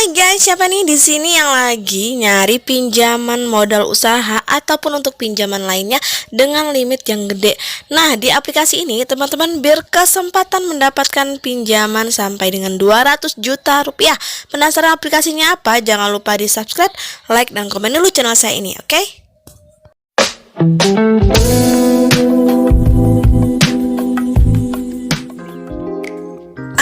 Hai guys, siapa nih di sini yang lagi nyari pinjaman modal usaha ataupun untuk pinjaman lainnya dengan limit yang gede? Nah, di aplikasi ini teman-teman berkesempatan mendapatkan pinjaman sampai dengan 200 juta rupiah. Penasaran aplikasinya apa? Jangan lupa di subscribe, like, dan komen dulu channel saya ini, oke?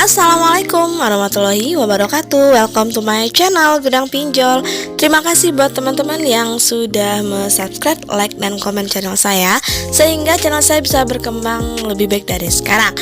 Assalamualaikum warahmatullahi wabarakatuh. Welcome to my channel Gudang Pinjol. Terima kasih buat teman-teman yang sudah subscribe, like, dan komen channel saya, sehingga channel saya bisa berkembang lebih baik dari sekarang.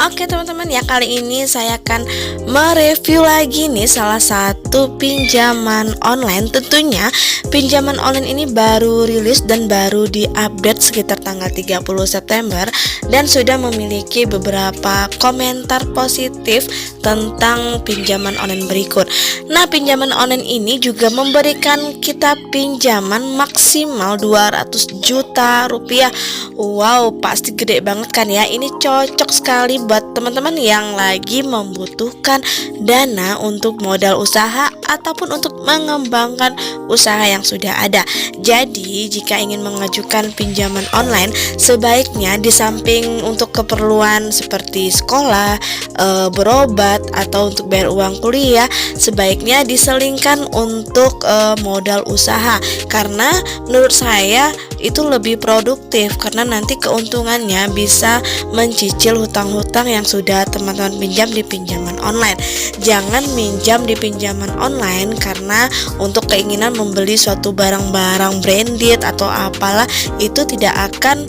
Oke teman-teman, ya kali ini saya akan mereview lagi nih salah satu pinjaman online. Tentunya pinjaman online ini baru rilis dan baru diupdate sekitar tanggal 30 September dan sudah memiliki beberapa komentar positif tentang pinjaman online berikut. Nah, pinjaman online ini juga memberikan kita pinjaman maksimal 200 juta rupiah. Wow, pasti gede banget kan ya. Ini cocok sekali buat teman-teman yang lagi membutuhkan dana untuk modal usaha ataupun untuk mengembangkan usaha yang sudah ada. Jadi, jika ingin mengajukan pinjaman online, sebaiknya di samping untuk keperluan seperti sekolah, berobat, atau untuk bayar uang kuliah, sebaiknya diselingkan untuk modal usaha, karena menurut saya itu lebih produktif, karena nanti keuntungannya bisa mencicil hutang-hutang yang sudah teman-teman pinjam di pinjaman online. Jangan minjam di pinjaman online karena untuk keinginan membeli suatu barang-barang branded atau apalah, itu tidak akan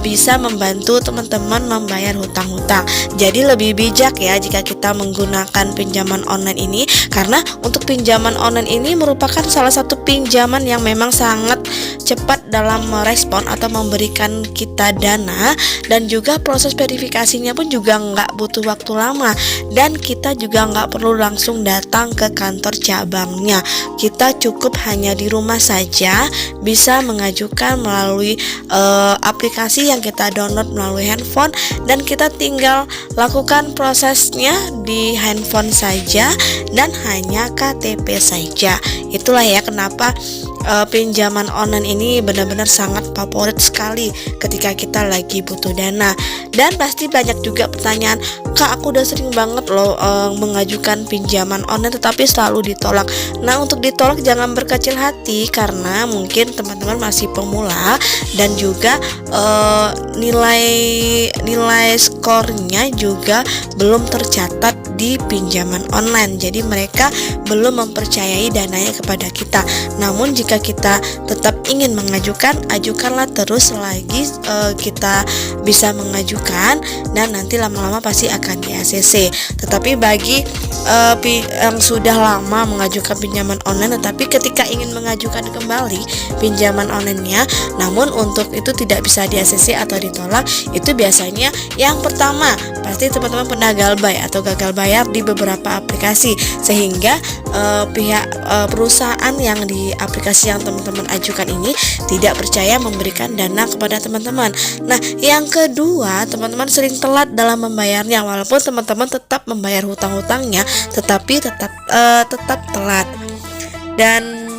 bisa membantu teman-teman membayar hutang-hutang. Jadi lebih bijak ya jika kita menggunakan pinjaman online ini, karena untuk pinjaman online ini merupakan salah satu pinjaman yang memang sangat cepat dalam merespon atau memberikan kita dana, dan juga proses verifikasinya pun juga nggak butuh waktu lama, dan kita juga nggak perlu langsung datang ke kantor cabangnya. Kita cukup hanya di rumah saja bisa mengajukan melalui aplikasi yang kita download melalui handphone, dan kita tinggal lakukan prosesnya di handphone saja dan hanya KTP saja. Itulah ya kenapa pinjaman online ini benar-benar sangat favorit sekali ketika kita lagi butuh dana. Dan pasti banyak juga pertanyaan, Kak, aku udah sering banget loh mengajukan pinjaman online tetapi selalu ditolak. Nah, untuk ditolak jangan berkecil hati, karena mungkin teman-teman masih pemula dan juga nilai skornya juga belum tercatat di pinjaman online. Jadi mereka belum mempercayai dananya kepada kita. Namun jika kita tetap ingin mengajukan, ajukanlah terus selagi kita bisa mengajukan, dan nanti lama-lama pasti akan di ACC. Tetapi bagi yang sudah lama mengajukan pinjaman online tetapi ketika ingin mengajukan kembali pinjaman online-nya, namun untuk itu tidak bisa di ACC atau ditolak, itu biasanya yang pertama pasti teman-teman pernah gagal bayar di beberapa aplikasi, sehingga pihak perusahaan yang di aplikasi yang teman-teman ajukan ini tidak percaya memberikan dana kepada teman-teman. Nah, yang kedua, teman-teman sering telat dalam membayarnya, walaupun teman-teman tetap membayar hutang-hutangnya, tetapi tetap telat. Dan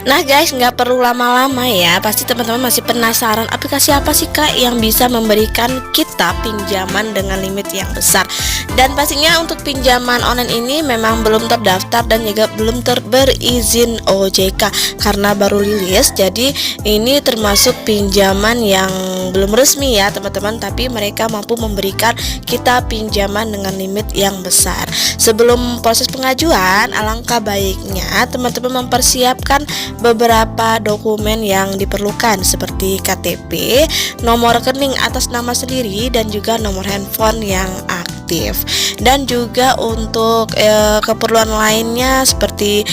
nah guys, nggak perlu lama-lama ya. Pasti teman-teman masih penasaran aplikasi apa sih Kak yang bisa memberikan kita pinjaman dengan limit yang besar. Dan pastinya untuk pinjaman online ini memang belum terdaftar dan juga belum berizin OJK karena baru rilis. Jadi ini termasuk pinjaman yang belum resmi ya teman-teman, tapi mereka mampu memberikan kita pinjaman dengan limit yang besar. Sebelum proses pengajuan, alangkah baiknya teman-teman mempersiapkan beberapa dokumen yang diperlukan seperti KTP, nomor rekening atas nama sendiri, dan juga nomor handphone yang aktif. Dan juga untuk keperluan lainnya seperti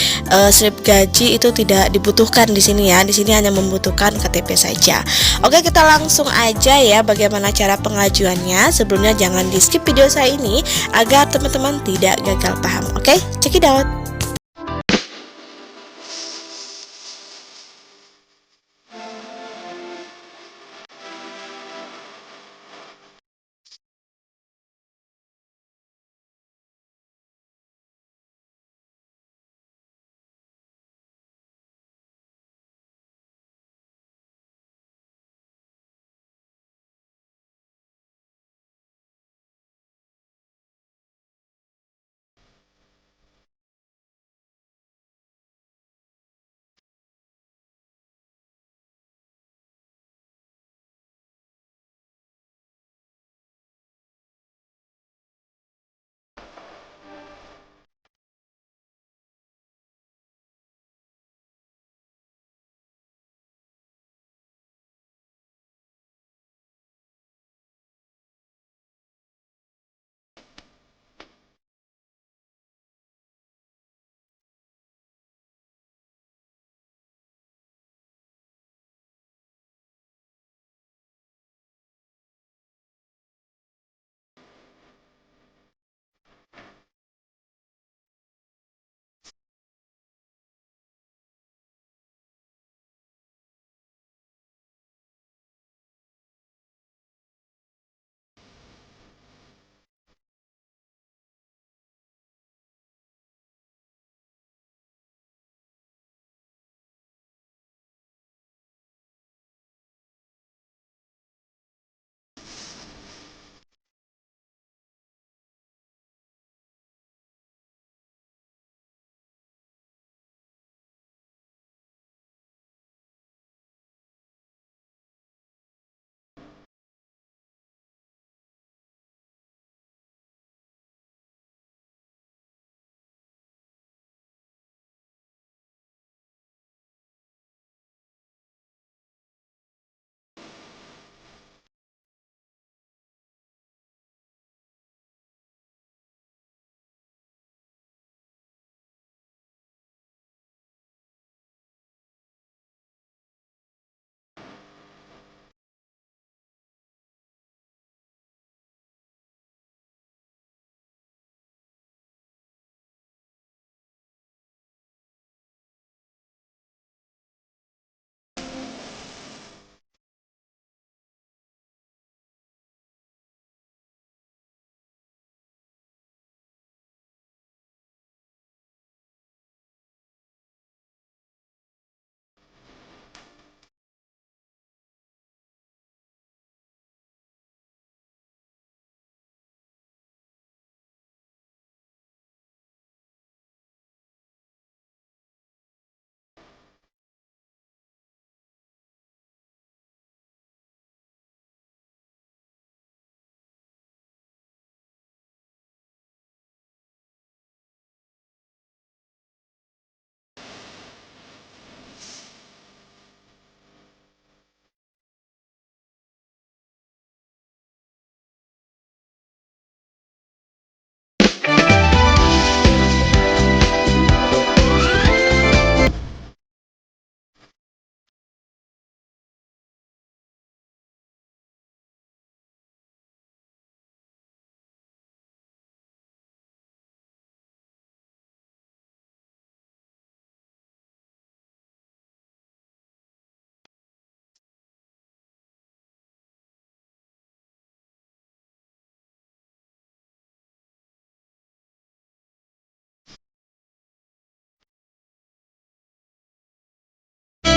slip gaji itu tidak dibutuhkan di sini ya. Di sini hanya membutuhkan KTP saja. Oke, kita langsung aja ya bagaimana cara pengajuannya. Sebelumnya jangan di skip video saya ini agar teman-teman tidak gagal paham. Oke, check it out.